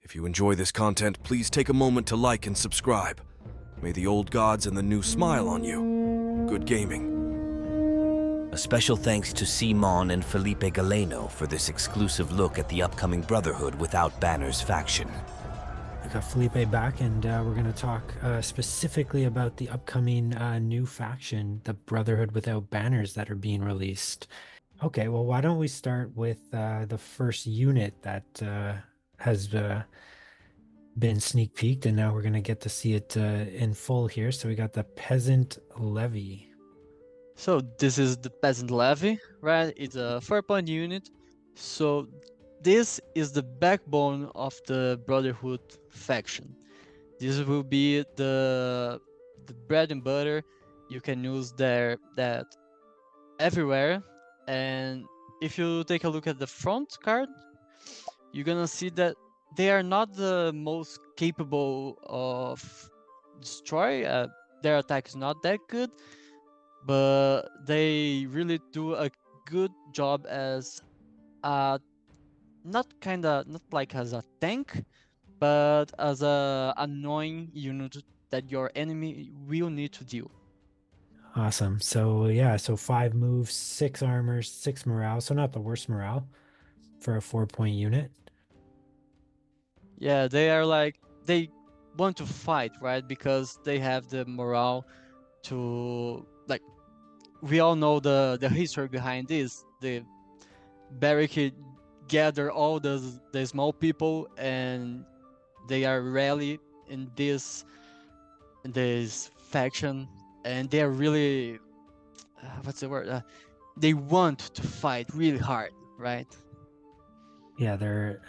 If you enjoy this content, please take a moment to like and subscribe. May the old gods and the new smile on you. Good gaming. A special thanks to CMON and Felipe Galeno for this exclusive look at the upcoming Brotherhood Without Banners faction. I got Felipe back, and we're going to talk specifically about the upcoming new faction, the Brotherhood Without Banners, that are being released. Okay, well, why don't we start with the first unit that has been sneak peeked, and now we're going to get to see it in full here. So we got the Peasant Levy. So this is the Peasant Levy, right? It's a 4-point unit. So this is the backbone of the Brotherhood faction. This will be the bread and butter. You can use that everywhere. And if you take a look at the front card, you're gonna see that they are not the most capable of destroy. Their attack is not that good, but they really do a good job as not like as a tank, but as a annoying unit that your enemy will need to deal. Awesome. So yeah, so 5 moves, 6 armor, 6 morale. So not the worst morale for a 4-point unit. Yeah, they are like, they want to fight, right? Because they have the morale to, like, we all know the history behind this. The Beric gather all the small people, and they are rally in this faction, and they are really what's the word? They want to fight really hard, right? Yeah, they're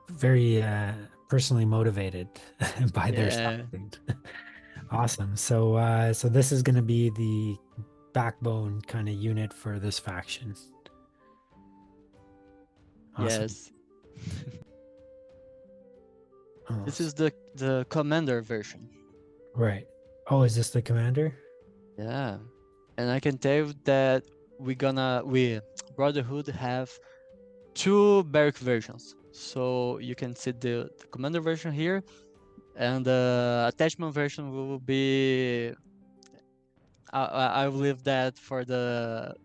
very personally motivated by their Yeah. side. Awesome. So so this is going to be the backbone kind of unit for this faction. Awesome. Yes. Oh, This is the commander version. right. Oh, is this the commander? Yeah. And I can tell you that we Brotherhood have 2 Beric versions. So you can see the commander version here, and the attachment version will be I will leave that for the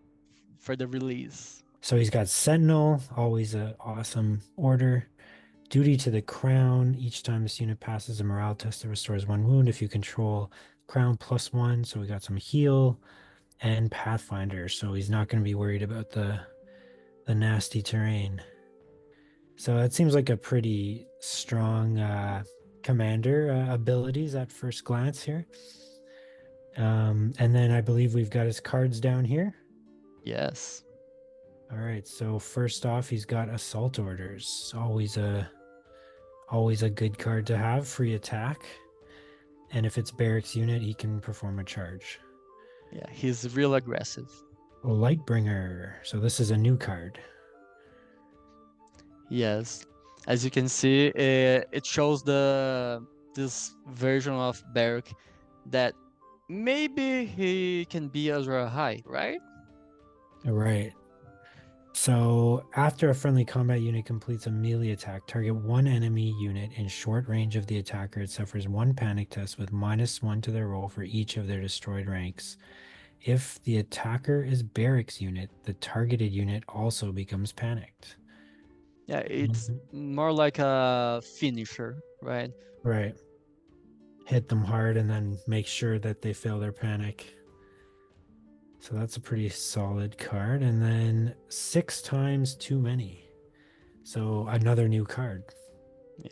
release. So he's got Sentinel, always an awesome order. Duty to the crown. Each time this unit passes a morale test, it restores 1 wound if you control crown +1. So we got some heal and Pathfinder. So he's not going to be worried about the nasty terrain. So it seems like a pretty strong commander abilities at first glance here. And then I believe we've got his cards down here. Yes. All right, so first off, he's got assault orders. Always a good card to have, free attack. And if it's Beric's unit, he can perform a charge. Yeah, he's real aggressive. Lightbringer. So this is a new card. Yes. As you can see, it shows this version of Beric that maybe he can be Azra High, right? All right. So after a friendly combat unit completes a melee attack, target 1 enemy unit in short range of the attacker. It suffers 1 panic test with -1 to their roll for each of their destroyed ranks. If the attacker is Beric's unit, the targeted unit also becomes panicked. Yeah, it's more like a finisher, right? Right. Hit them hard and then make sure that they fail their panic. So that's a pretty solid card. And then 6 times too many. So another new card.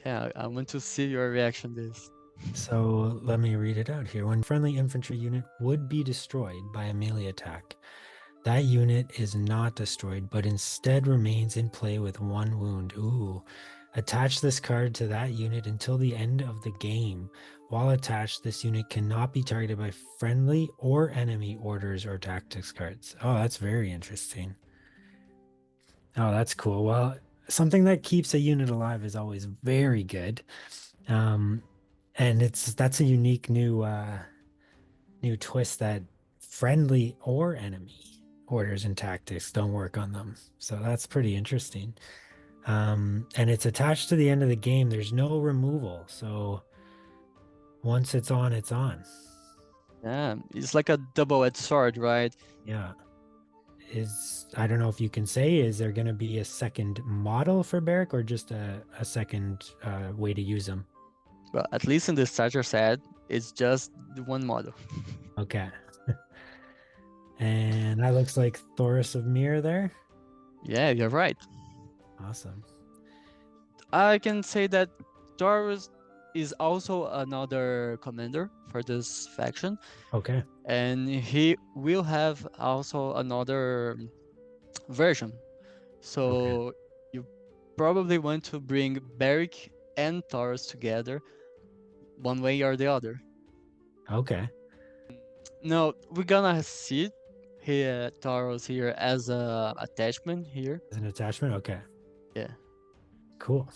Yeah, I want to see your reaction to this. So let me read it out here. When friendly infantry unit would be destroyed by a melee attack, that unit is not destroyed, but instead remains in play with 1 wound. Ooh. Attach this card to that unit until the end of the game. While attached, this unit cannot be targeted by friendly or enemy orders or tactics cards. Oh, that's very interesting. Oh, that's cool. Well, something that keeps a unit alive is always very good. And that's a unique new twist that friendly or enemy orders and tactics don't work on them. So that's pretty interesting. And it's attached to the end of the game. There's no removal. So once it's on, it's on. Yeah, it's like a double-edged sword, right? Yeah. I don't know if you can say, is there going to be a second model for Beric or just a second way to use them? Well, at least in the starter set, it's just the one model. Okay. And that looks like Thoris of Mir there. Yeah, you're right. Awesome. I can say that Taurus is also another commander for this faction, Okay. and he will have also another version. Okay. So you probably want to bring Beric and Taurus together, one way or the other. Okay. No, we're gonna see here Taurus here as a attachment here. As an attachment. Okay. Yeah. Cool.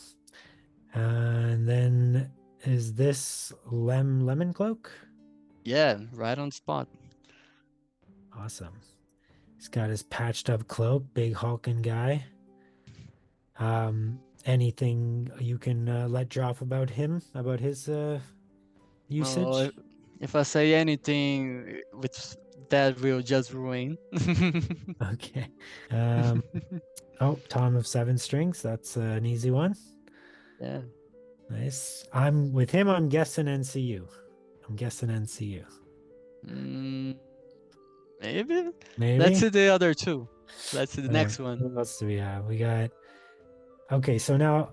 And then is this Lemon Cloak? Yeah, right on spot. Awesome. He's got his patched up cloak, big hulking guy. Anything you can let drop about him, about his usage? Oh, if I say anything, with that will just ruin. Okay. Oh, Tom of Seven Strings. That's an easy one. Yeah. Nice. I'm with him. I'm guessing NCU. I'm guessing NCU. Mm, maybe. Maybe. Let's see the other two. Let's see the All next right. one. What else do we have? We got. Okay, so now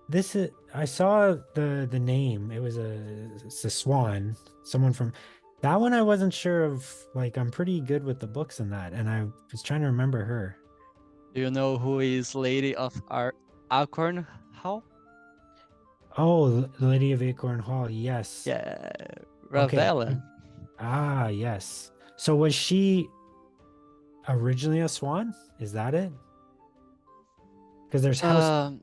this is. I saw the name. It's a swan. Someone from that one. I wasn't sure of. Like, I'm pretty good with the books and that, and I was trying to remember her. Do you know who is Lady of our Acorn Hall? Oh, the Lady of Acorn Hall. Yes. Yeah, Okay. Ravella. Ah, yes. So was she originally a swan? Is that it? Because there's House.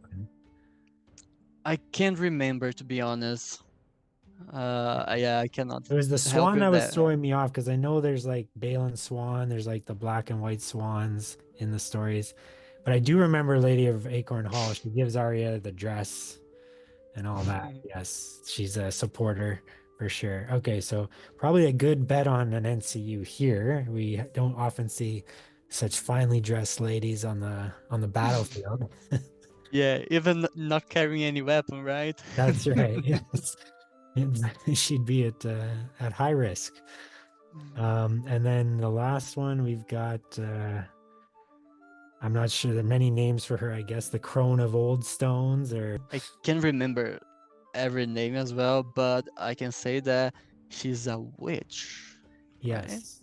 I can't remember, to be honest. Yeah, I cannot It was the help swan you that was there. throwing me off because I know there's like Balin Swan, there's like the black and white swans in the stories. But I do remember Lady of Acorn Hall. She gives Arya the dress and all that. Yes, she's a supporter for sure. Okay, so probably a good bet on an NCU here. We don't often see such finely dressed ladies on the battlefield. Yeah, even not carrying any weapon, right? That's right. Yes. She'd be at high risk. And then the last one we've got I'm not sure, there are many names for her, I guess the Crone of Old Stones or I can't remember every name as well, but I can say that she's a witch. Right? yes.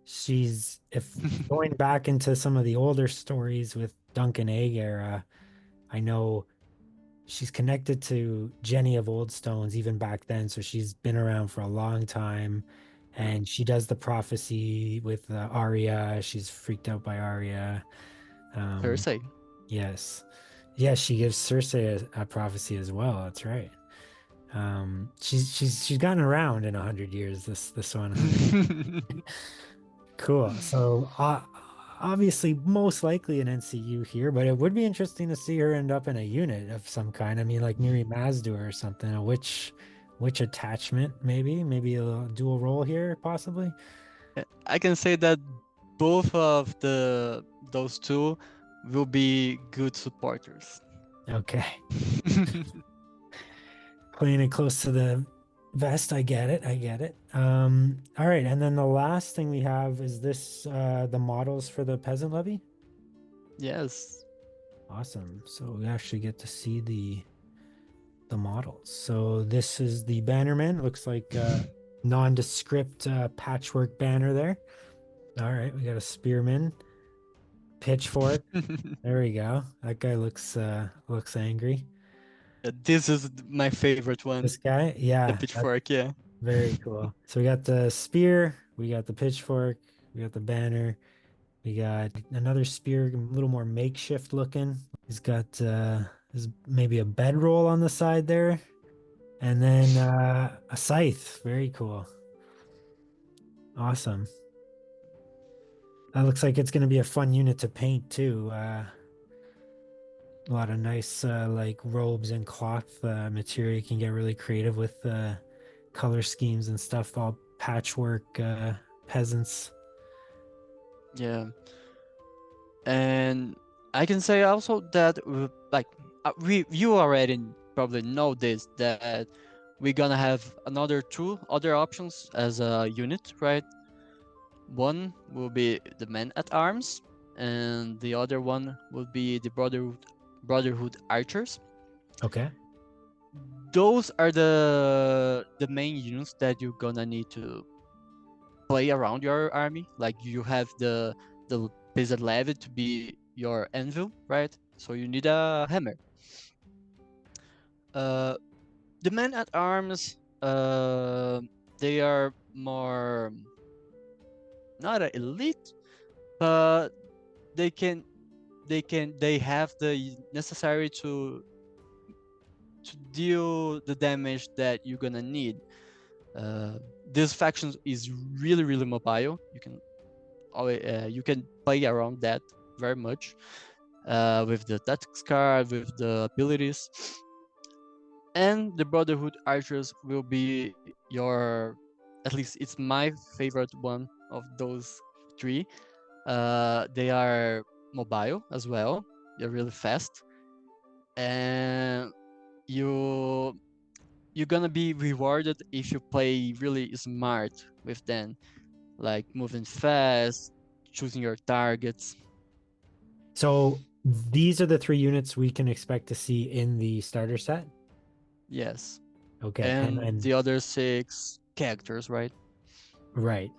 She's if going back into some of the older stories with Duncan Egg era, I know she's connected to Jenny of Old Stones even back then, so she's been around for a long time. And she does the prophecy with Arya. She's freaked out by Arya. Cersei. Yes. Yes, she gives Cersei a prophecy as well. That's right. She's gotten around in 100 years, this one. Cool. So obviously most likely an NCU here, but it would be interesting to see her end up in a unit of some kind. I mean, like Miri Mazdur or something, a witch attachment, maybe a dual role here, possibly. I can say that both of those two will be good supporters. Okay. Playing it close to the vest, I get it. All right, and then the last thing we have is this the models for the Peasant Levy. Yes. Awesome. So we actually get to see the models. So this is the Bannerman. Looks like nondescript patchwork banner there. All right, we got a spearman, pitchfork. There we go. That guy looks angry. This is my favorite one. This guy, The yeah, pitchfork, yeah. very cool. So we got the spear, we got the pitchfork, we got the banner, we got another spear, a little more makeshift looking. He's got there's maybe a bedroll on the side there, and then a scythe. Very cool. Awesome. That looks like it's going to be a fun unit to paint too. A lot of nice like robes and cloth material. You can get really creative with color schemes and stuff. All patchwork peasants. Yeah, and I can say also that you already probably know this, that we're gonna have another two other options as a unit, right? One will be the men at arms, and the other one will be the Brotherhood archers. Okay. Those are the main units that you're gonna need to play around your army. Like you have the Peasant Levy to be your anvil, right? So you need a hammer. Uh, the men at arms, they are more not an elite, but they can they have the necessary to deal the damage that you're gonna need. This faction is really mobile. You can play around that very much with the tactics card, with the abilities, and the Brotherhood archers will be your, at least it's my favorite one of those three. They are mobile as well. They're really fast, and you're gonna be rewarded if you play really smart with them, like moving fast, choosing your targets. So these are the three units we can expect to see in the starter set. Yes, Okay, and and then the other 6 characters, right? right,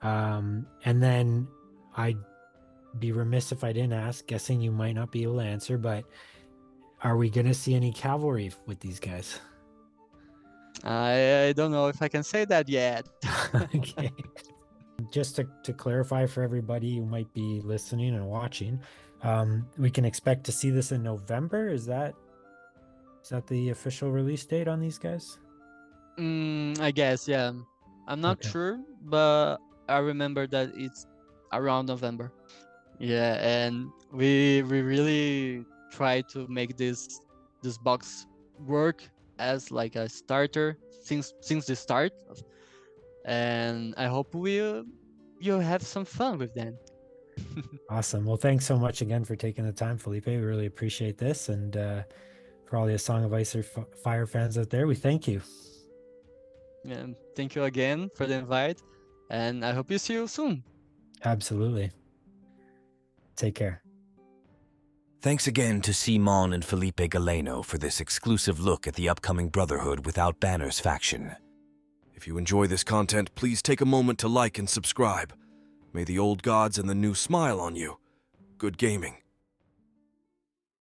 and then I'd be remiss if I didn't ask. Guessing you might not be able to answer, but are we gonna see any cavalry with these guys? I don't know if I can say that yet. Okay. Just to clarify for everybody who might be listening and watching, we can expect to see this in November. Is that the official release date on these guys? I guess, yeah. I'm not Okay. sure, but I remember that it's around November. Yeah, and we really try to make this box work as like a starter since the start, and I hope you have some fun with them. Awesome. Well, thanks so much again for taking the time, Felipe. We really appreciate this. And for all the Song of Ice or Fire fans out there, we thank you. Yeah, thank you again for the invite, and I hope you see you soon. Absolutely. Take care. Thanks again to CMON and Felipe Galeno for this exclusive look at the upcoming Brotherhood Without Banners faction. If you enjoy this content, please take a moment to like and subscribe. May the old gods and the new smile on you. Good gaming.